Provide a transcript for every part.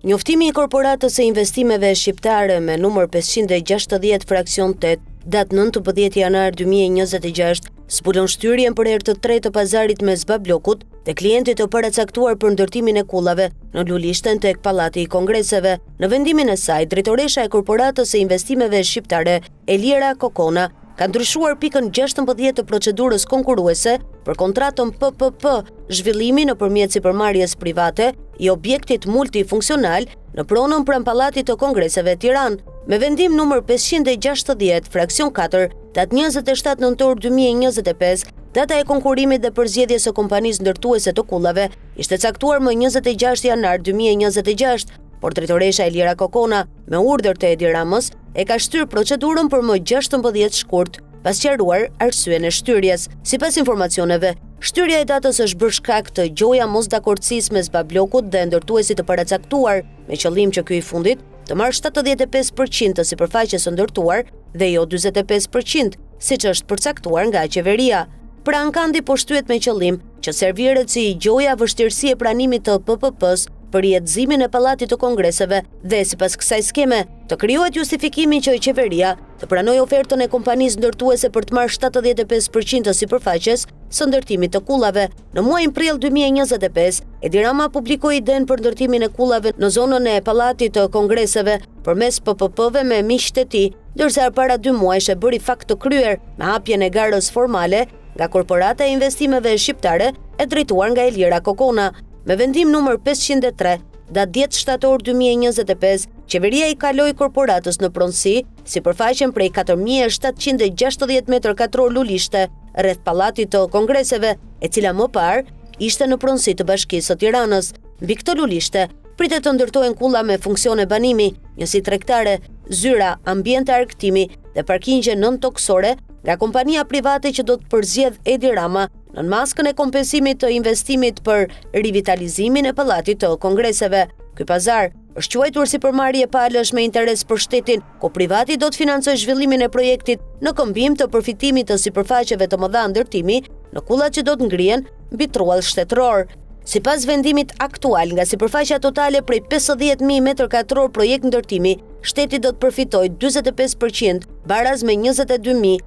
Njoftimi i korporatës së investimeve shqiptare me numër 560 fraksion 8, datë 19 janar 2026, zbulon shtyrjen për herë të tretë të pazarit mes Bablokut dhe klientit të paracaktuar për ndërtimin e kullave në lulishten tek Pallati i Kongreseve. Në vendimin e saj, drejtoresha e korporatës së investimeve shqiptare, Elira Kokona, ka ndryshuar pikën 16 të procedurës konkurruese për kontratën PPP, zhvillimi nëpërmjet sipërmarrjes private i objektit multifunksional në pronën pranë Pallatit të Kongreseve Tiranë. Me vendim numër 560, fraksion 4, datë 27 nëntor 2025, data e konkurrimit dhe përzgjedhjes së kompanisë ndërtuese të kullave ishte caktuar më 26 janar 2026, por drejtoresha Elira Kokona, me urdhër të Edi Ramës, e ka shtyr procedurën për më 16 shkurt, pas sqaruar arsyen e shtyrjes. Sipas informacioneve, shtyrja e datës është bërë shkak të gjoja mosdakordsisë mes Bablokut dhe ndërtuesit të paracaktuar, me qëllim që ky i fundit të marrë 75% të sipërfaqes së ndërtuar dhe jo 45%, siç është përcaktuar nga qeveria. Pra Ankandi po shtyhet me qëllim që serviret si gjoja vështirësi e pranimit të PPP-s për jetëzimin e Pallatit të Kongreseve dhe sipas kësaj skeme të krijohet justifikimi që qeveria të pranojë ofertën e kompanisë ndërtuese për të marrë 75% të sipërfaqes së ndërtimit të kullave. Në muajin prill 2025, Edi Rama publikoi idenë për ndërtimin e kullave në zonën e Pallatit të Kongreseve përmes PPP-ve me miq të tij, ndërsa para 2 muajsh e bëri fakt të kryer me hapjen e garës formale nga Korporata e Investimeve Shqiptare e drejtuar nga Elira Kokona. Me vendim numër 503, datë 10 shtator 2025, qeveria i kaloi korporatës në pronësi sipërfaqen prej 4760 m2 lulishte rreth Pallatit të Kongreseve, e cila më parë ishte në pronësi të Bashkisë së Tiranës. Mbi këtë lulishte pritet të ndërtohen kulla me funksione banimi, njësi tregtare, zyra, ambiente argëtimi dhe parkingje nën-toksore nga kompania private që do të përzgjedh Edi Rama në maskën e kompensimit të investimit për rivitalizimin e Pallatit të Kongreseve. Ky pazar është quajtur sipërmarrje palësh me interes për shtetin, ku privati do të financojë zhvillimin e projektit në këmbim të përfitimit të sipërfaqeve të mëdha ndërtimi në kullat që do të ngrihen mbi truall shtetëror. Sipas vendimit aktual, nga sipërfaqja totale prej 50.000 m2 projekt ndërtimi, shteti do të përfitojë 45%, baraz me 22.500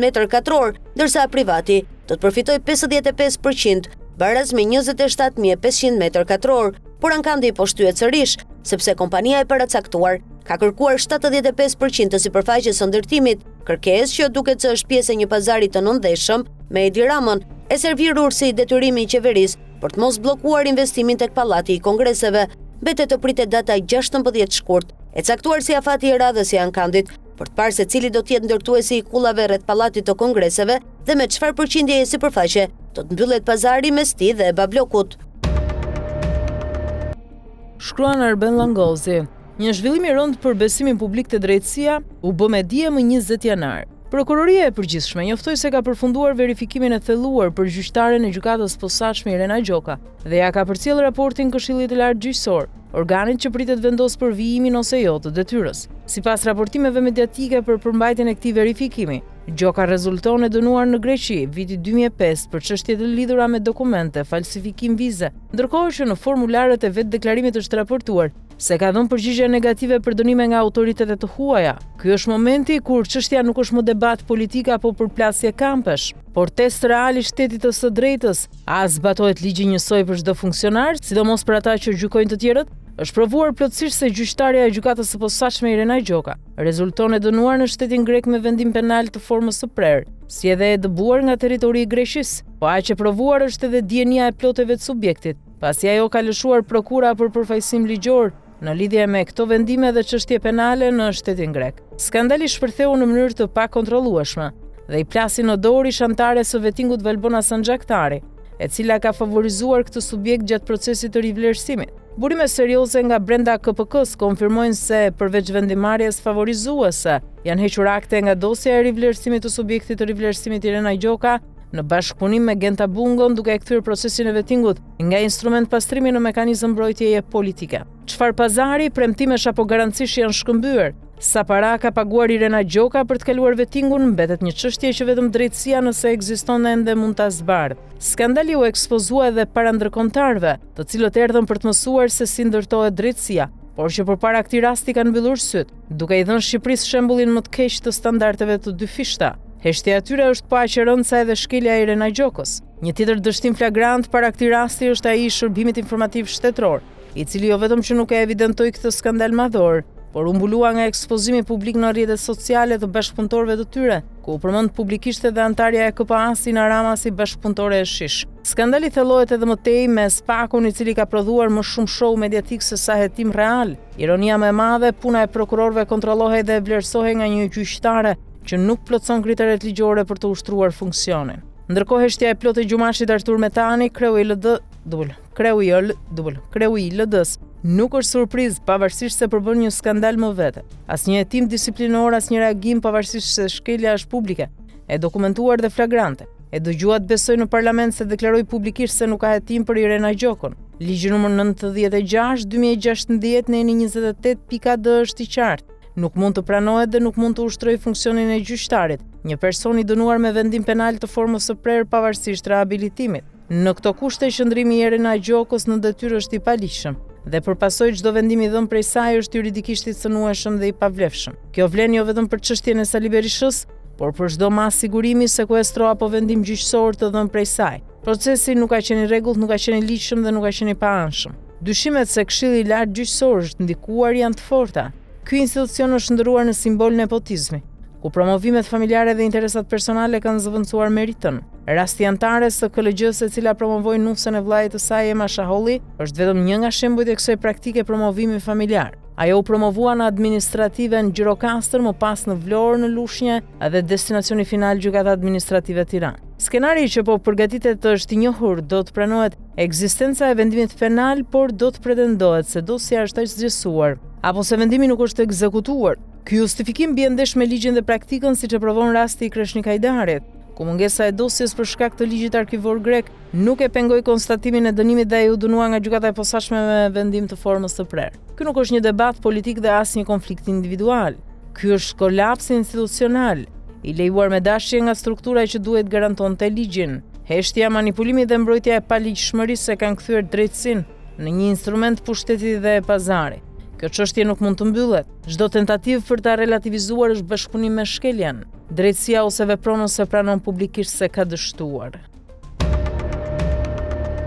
m2, ndërsa privati do të përfitojë 55%, baraz me 27.500 m2. Por Ankandi po shtyhet sërish, sepse kompania e paracaktuar ka kërkuar 75% të sipërfaqes së ndërtimit, kërkesë që duket se është pjesë e një pazari të nëndeshëm me Edi Ramën, e servirur si detyrimi i qeverisë për të mos bllokuar investimin tek Pallati i Kongreseve. Mbetet të pritet data 16 shkurt, e caktuar si afati i radhës i Ankandit, për të parë se cili do të jetë ndërtuesi i kullave rreth Pallatit të Kongreseve dhe me çfarë përqindje e sipërfaqe do të mbyllet pazari mes tij dhe Bablokut. Shkruan Arben Langozi. Një zhvillim i rënd për besimin publik te drejtësia u bë me dije më 20 janar. Prokuroria e Përgjithshme njoftoi se ka përfunduar verifikimin e thelluar për gjyqtaren e gjykatës posaçme Irena Gjoka dhe ja ka përcjell raportin Këshillit të Lartë Gjyqësor, organit që pritet vendos për vijimin ose jo të detyrës. Sipas raportimeve mediatike për përmbajtjen e këtij verifikimi, Gjoka rezulton e dënuar në Greqi viti 2005 për çështje të lidhura me dokumente, falsifikim vize, ndërkohë që në formularet e vetë deklarimit është raportuar se ka dhënë përgjigje negative për dënime nga autoritetet të huaja. Ky është momenti kur çështja nuk është më debat politik apo përplasje kampesh, por test real i shtetit të së drejtës. A zbatohet ligji njësoj për çdo funksionar, sidomos për ata që gjykojnë të tjerët? Është provuar plotësisht se gjyqtarja e gjykatës së posaçme Irena Gjoka rezulton e dënuar në shtetin grek me vendim penal të formës së prerë, si edhe e dëbuar nga territori i Greqisë. Po aq e provuar është edhe dienia e plotëve të subjektit, pasi ajo ka lëshuar prokura për përfaqësim ligjor në lidhje me këto vendime dhe çështje penale në shtetin grek. Skandali shpërtheu në mënyrë të pakontrollueshme dhe i plasi në dorë shantare së vetingut Valbona Sanxhaktari, e cila ka favorizuar këtë subjekt gjatë procesit të rivlerësimit. Burime serioze nga brenda KPK-s konfirmojnë se përveç vendimarrjes favorizuese, janë hequr akte nga dosja e rivlerësimit të subjektit të rivlerësimit Irena Gjoka në bashkëpunim me Genta Bungon, duke e kthyer procesin e vetingut nga instrument pastrimi në mekanizëm mbrojtjeje politike. Çfarë pazari, premtimesh apo garancish janë shkëmbyer Sa para ka paguar Irena Gjoka për të kaluar vettingun mbetet një çështje që vetëm drejtësia nëse ekziston ende mund ta zbardhë. Skandali u ekspozua edhe para ndërkombëtarëve, të cilët erdhën për të mësuar se si ndërtohet drejtësia, por që përpara këtij rasti kanë mbyllur syt, duke i dhënë Shqipërisë shembullin më të keq të standardeve të dyfishta. Heshtja e tyre është pa që rëndësa edhe shkelja e Irena Gjokës. Një tjetër dështim flagrant para këtij rasti është ai i Shërbimit Informativ Shtetëror, i cili jo vetëm që nuk e evidentoi këtë skandal madhor, por u mbulua nga ekspozimi publik në rrjetet sociale të bashkëpunëtorëve të tyre, ku u përmend publikisht edhe antarja e KPA Sina Rama si bashkëpunëtore e Shish. Skandali thellohet edhe më tej me Spakun, i cili ka prodhuar më shumë show mediatik se sa hetim real. Ironia më e madhe, puna e prokurorëve kontrollohej dhe vlerësohej nga një gjyqtare që nuk plotson kriteret ligjore për të ushtruar funksionin. Ndërkohë heshtja e plotë e Gjumashit Artur Metani, kreu i LD-s, nuk është surprizë pavarësisht se përbën një skandal më vete. Asnjë hetim disiplinor, asnjë reagim pavarësisht se shkelja është publike, e dokumentuar dhe flagrante. E dëgjuat besoj në parlament se deklaroi publikisht se nuk ka hetim për Irena Gjokën. Ligji nr. 96/2016 në 28.d është i qartë. Nuk mund të pranohet dhe nuk mund të ushtrojë funksionin e gjyqtarit, një person i dënuar me vendim penal të formës së prerë pavarësisht rehabilitimit. Në këto kushte qëndrimi i Irena Gjokës në detyrë është i paligjshëm dhe përpasoj çdo vendim i dhënë prej saj është juridikisht i cënueshëm dhe i pavlefshëm. Kjo vlen jo vetëm për çështjen e Sali Berishës, por për çdo mas sigurimi, sekuestro apo vendim gjyqësor të dhënë prej saj. Procesi nuk ka qenë i rregullt, nuk ka qenë i ligjshëm dhe nuk ka qenë i paanshëm. Dyshimet se Këshilli i Lartë Gjyqësor është ndikuar janë të forta. Ky institucion është ndëruar në simbol nepotizmi, ku promovimet familjare dhe interesat personale kanë zëvendësuar meritën. Rasti antares së KLG-s, e cila promovoi nufsen e vllajit të saj Ema Shaholli, është vetëm një nga shembujt e kësaj praktike promovimi familjar. Ajo u promovua në administrative në Gjirokastër, më pas në Vlorë, në Lushnjë dhe destinacioni final Gjykata Administrative Tiranë. Skenari që po përgatitet është i njohur, do të pranohet ekzistenca e vendimit penal, por do të pretendohet se dosja është aq zgjesuar apo se vendimi nuk është ekzekutuar. Ky justifikim bie ndesh me ligjin dhe praktikën, siç e provon rasti i Kreshnik Hajdarit, ku mungesa e dosjes për shkak të ligjit arkivor grek nuk e pengoi konstatimin e dënimit dhe ai u dënua nga gjykata e posaçme me vendim të formës së prerë. Ky nuk është një debat politik dhe as një konflikt individual. Ky është kolaps institucional, i lejuar me dashje nga struktura që duhet garantonte ligjin. Heshtja, manipulimi dhe mbrojtja e paligjshmërisë kanë kthyer drejtësinë në një instrument pushteti dhe pazari. Kjo çështje nuk mund të mbyllet. Çdo tentativë për ta relativizuar është bashkëpunim me shkeljen. Drejtësia ose vepron ose pranon publikisht se ka dështuar.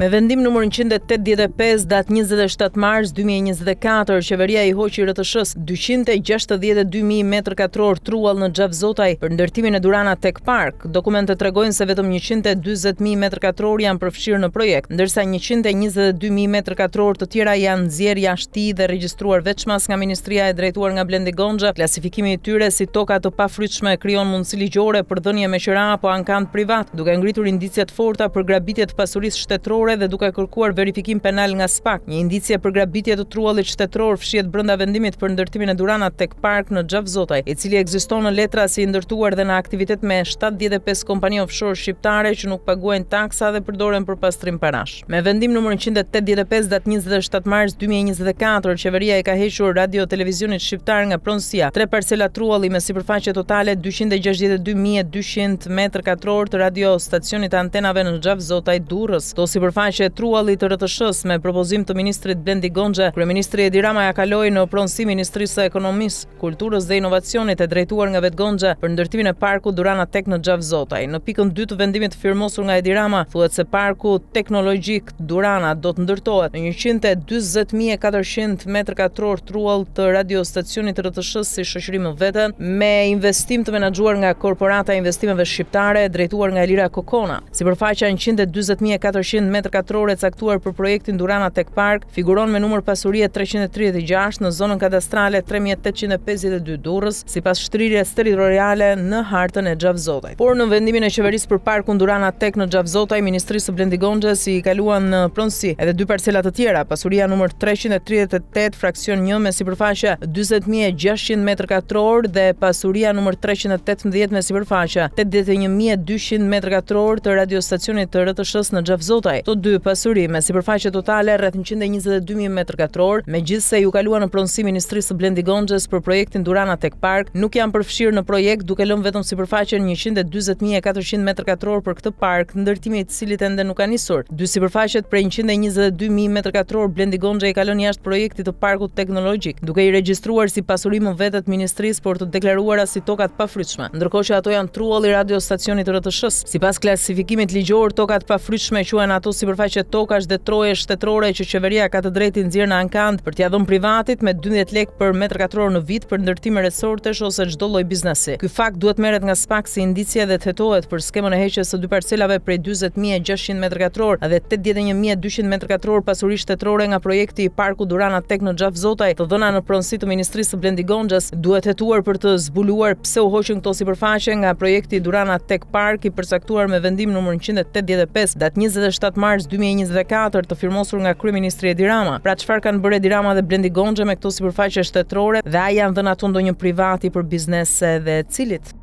Me vendim numër 185 datë 27 mars 2024, qeveria i hoqi RTS-s 262.000 m2 truall në Xhavzotaj për ndërtimin e Durana Tech Park. Dokumentet tregojnë se vetëm 140.000 m2 janë përfshirë në projekt, ndërsa 122.000 m2 të tjera janë nxjerrë jashtë dhe regjistruar veçmas nga Ministria e drejtuar nga Blendi Gonxha. Klasifikimi i tyre si toka të pafrytshme krijon mundësi ligjore për dhënie me qira apo ankant privat, duke ngritur indicie të forta për grabitje të pasurisë shtetërore dhe duke kërkuar verifikim penal nga SPAK. Një indicie për grabitje të truallit shtetëror fshihet brenda vendimit për ndërtimin e Durana Tech Park në Xhavzotaj, i cili ekziston në letra si i ndërtuar dhe në aktivitet me 75 kompani offshore shqiptare që nuk paguajnë taksa dhe përdoren për pastrim parash. Me vendim numër 185 datë 27 mars 2024, qeveria i ka hequr radio televizionit shqiptar nga pronësia 3 parcela trualli me sipërfaqe totale 262.200 m2 të radio stacionit antenave në Xhavzotaj, Durrës. Sipërfaqe e truallit të RTS-s me propozim të ministrit Blendi Gonxha, kryeministri Edi Rama ja kaloi në pronësi Ministrisë së Ekonomisë, Kulturës dhe Inovacionit, e drejtuar nga vet Gonxha për ndërtimin e parkut Durana Tech në Xhavzotaj. Në pikën 2 të vendimit firmosur nga Edi Rama, thuhet se parku teknologjik Durana do të ndërtohet në 140.400 m2 truall të radiostacionit të RTS-s si shoqëri më vete, me investim të menaxhuar nga Korporata e Investimeve Shqiptare, drejtuar nga Elira Kokona. Sipërfaqja 140.400 m2 caktuar për projektin Durana Tech Park figuron me numër pasurie 336 në zonën kadastrale 3852 Durrës, sipas shtrirjes territoriale në hartën e Xhavzotaj. Por në vendimin e qeverisë për parkun Durana Tech në Xhavzotaj, Ministrisë së Blendi Gonxhës i kaluan në pronësi edhe 2 parcela të tjera, pasuria numër 338 fraksion 1 me sipërfaqe 40.600 m2 dhe pasuria numër 318 me sipërfaqe 81.200 m2 të radiostacionit të RTS-s në Xhavzotaj. këto dy pasuri me sipërfaqe totale rreth 122.000 m2, megjithse ju kaluan në pronësi Ministrisë së Blendi Gonxhës për projektin Durana Tech Park, nuk janë përfshirë në projekt duke lënë vetëm sipërfaqen 140.400 m2 për këtë park, ndërtimi i cilit ende nuk ka nisur. Dy sipërfaqet prej 122.000 m2 Blendi Gonxha i ka lënë jashtë projektit të parkut teknologjik, duke i regjistruar si pasuri më vetet Ministrisë por të deklaruara si tokat pafrytshme, ndërkohë që ato janë trulli radiostacionit të RTS-s. Sipas klasifikimit ligjor, tokat pafrytshme quhen ato sipërfaqe tokash dhe troje shtetërore që qeveria ka të drejtë nxjerrë në ankand për t'ia dhënë privatit me 12 lekë për m2 në vit për ndërtime resortesh ose çdo lloj biznesi. Ky fakt duhet merret nga SPAK si indicie dhe thetohet për skemën e heqjes së dy parcelave prej 40.600 m2 dhe 81.200 m2 pasuri shtetërore nga projekti i parku Durana Tech në Xhavzotaj, të dhëna në pronësi të Ministrisë së Blendi Gonxhës, duhet hetuar për të zbuluar pse u hoqën këto sipërfaqe nga projekti Durana Tech Park i përcaktuar me vendim numër 185 datë 27 mars 2024 të firmosur nga kryeministri Edi Rama. Pra çfarë kanë bërë Edi Rama dhe Blendi Gonxha me këto sipërfaqe shtetërore dhe a janë dhënë ato ndonjë privati për biznese dhe cilit?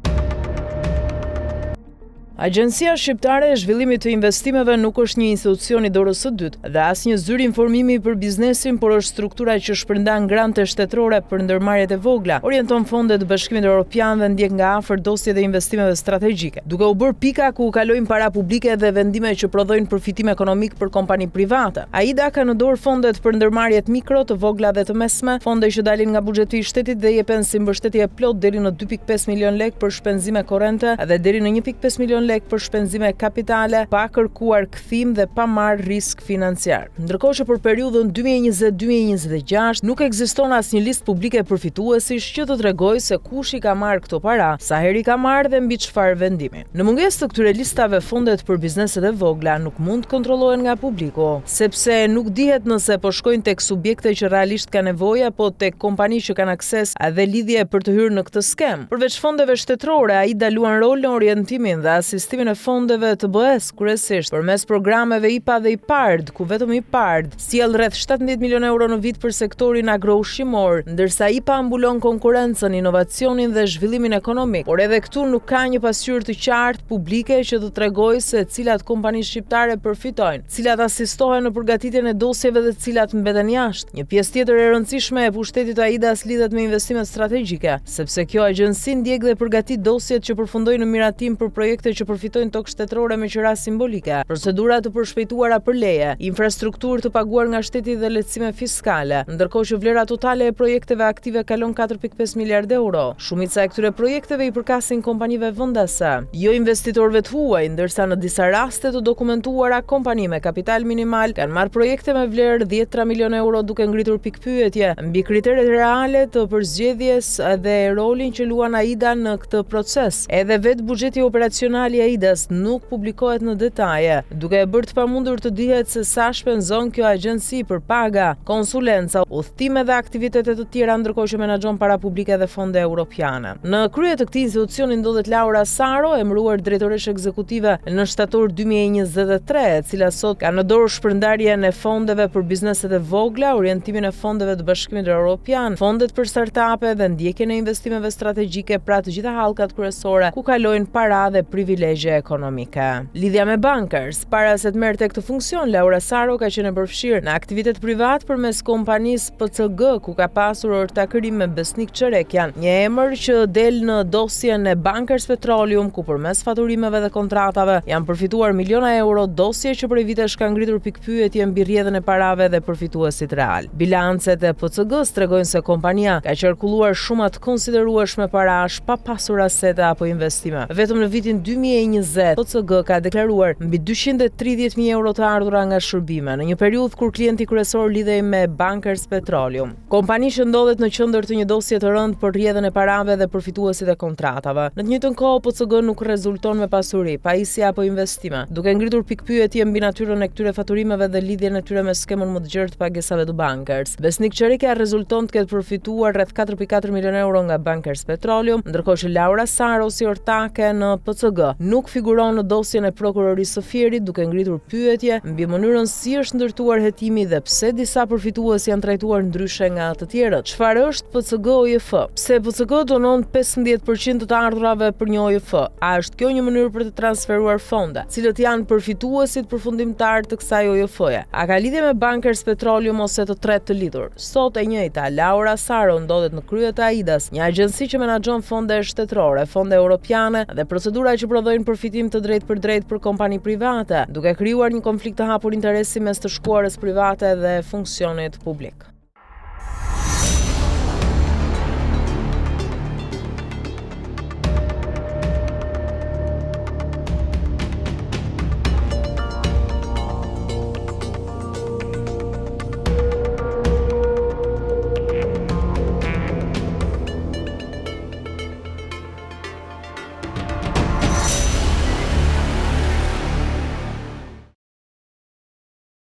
Agjencia Shqiptare e Zhvillimit të Investimeve nuk është një institucion i dorës së dytë dhe asnjë zyrë informimi për biznesin, por është struktura që shpërndan grante shtetërore për ndërmarrjet e vogla, orienton fonde të Bashkimit Evropian dhe ndjek nga afër dosjet e investimeve strategjike, duke u bërë pika ku kalojnë para publike dhe vendime që prodhojnë përfitim ekonomik për kompani private. AIDA ka në dorë fondet për ndërmarrjet mikro, të vogla dhe të mesme, fonde që dalin nga buxheti i shtetit dhe jepen si mbështetje plot deri në 2.5 milion lekë për shpenzime korrente dhe deri në 1.5 milion lekë për shpenzime kapitale, pa kërkuar kthim dhe pa marrë risk financiar. Ndërkohë që për periudhën 2020-2026 nuk ekziston asnjë listë publike përfituesish që të tregojë se kush i ka marrë këto para, sa herë i ka marrë dhe mbi çfarë vendimi. Në mungesë të këtyre listave, fondet për bizneset e vogla nuk mund të kontrollohen nga publiku, sepse nuk dihet nëse po shkojnë tek subjekte që realisht kanë nevojë apo tek kompani që kanë akses dhe lidhje për të hyrë në këtë skem. Përveç fondeve shtetërore, AIDA luan rol në orientimin dhe asistimin e fondeve të BE-s, kryesisht përmes programeve IPA dhe IPARD, ku vetëm IPARD sjell rreth 17 milionë euro në vit për sektorin agro-ushqimor, ndërsa IPA mbulon konkurrencën, inovacionin dhe zhvillimin ekonomik. Por edhe këtu nuk ka një pasqyrë të qartë publike që të tregojë se cilat kompani shqiptare përfitojnë, cilat asistohen në përgatitjen e dosjeve dhe cilat mbeten jashtë. Një pjesë tjetër e rëndësishme e pushtetit të AIDA-s lidhet me investimet strategjike, sepse kjo agjenci ndjek dhe përgatit dosjet që përfundojnë në miratim për projekte që përfitojnë tokë shtetërore me qira simbolike, procedura të përshpejtuara për leje, infrastrukturë të paguar nga shteti dhe lehtësime fiskale, ndërkohë që vlera totale e projekteve aktive kalon 4.5 miliardë euro. Shumica e këtyre projekteve i përkasin kompanive vendase, jo investitorëve të huaj, ndërsa në disa raste të dokumentuara kompani me kapital minimal kanë marrë projekte me vlerë 10 milionë euro duke ngritur pikpyetje mbi kriteret reale të përzgjedhjes dhe rolin që luan AIDA në këtë proces. Edhe vetë buxheti operacional i AIDA-s nuk publikohet në detaje, duke e bërë të pamundur të dihet se sa shpenzon kjo agjenci për paga, konsulenca, udhëtime dhe aktivitete të tjera, ndërkohë që menaxhon para publike dhe fonde europiane. Në krye të këtij institucioni ndodhet Laura Saro, emëruar drejtoresh ekzekutive në shtator 2023, e cila sot ka në dorë shpërndarjen e fondeve për bizneset e vogla, orientimin e fondeve të Bashkimit Evropian, fondet për startupe dhe ndjekjen e investimeve strategjike, pra të gjitha hallkat kryesore ku kalojnë para dhe privilegje ekonomike. Lidhja me bankers. Para se të merrte këtë funksion, Laura Saro ka qenë përfshirë në aktivitet privat përmes kompanisë PCG, ku ka pasur ortakërim me Besnik Çerekjan, një emër që del në dosjen e Bankers Petroleum, ku përmes faturimeve dhe kontratave janë përfituar miliona euro, dosje që prej vitesh ka ngritur pikpyetje mbi rrjedhën e parave dhe përfituesit real. Bilancet e PCG-s tregojnë se kompania ka qarkulluar shuma të konsiderueshme parash pa pasur asete apo investime. Vetëm në vitin 2020, PCG ka deklaruar mbi 230.000 euro të ardhura nga shërbime, në një periudhë kur klienti kryesor lidhej me Bankers Petroleum, kompani që ndodhet në qendër të një dosje të rëndë për rrjedhën e parave dhe përfituesit e kontratave. Në të njëjtën kohë, PCG nuk rezulton me pasuri, pajisje apo investime, duke ngritur pikpyetje mbi natyrën e këtyre faturimeve dhe lidhjen e tyre me skemën më të gjerë të pagesave të Bankers. Besnik Çerekja rezulton të ketë përfituar rreth 4.4 milionë euro nga Bankers Petroleum, ndërkohë që Laura Saro si ortake në PCG nuk figuron në dosjen e prokurorisë së Fierit, duke ngritur pyetje mbi mënyrën si është ndërtuar hetimi dhe pse disa përfitues janë trajtuar ndryshe nga të tjerët. Çfarë është PCG OJF? Pse PCG donon 15% të ardhurave për një OJF? A është kjo një mënyrë për të transferuar fonde? Cilët janë përfituesit përfundimtar të kësaj OJF-je? A ka lidhje me Bankers Petroleum ose të tretë të lidhur? Sot e njëjta, Laura Saro ndodhet në krye të AIDA-s, një agjenci që menaxhon fonde shtetërore, fonde europiane dhe procedura që prodhojnë përfitim të drejtë për drejtë për kompani private, duke krijuar një konflikt të hapur interesi mes të shkuarës private dhe funksionit publik.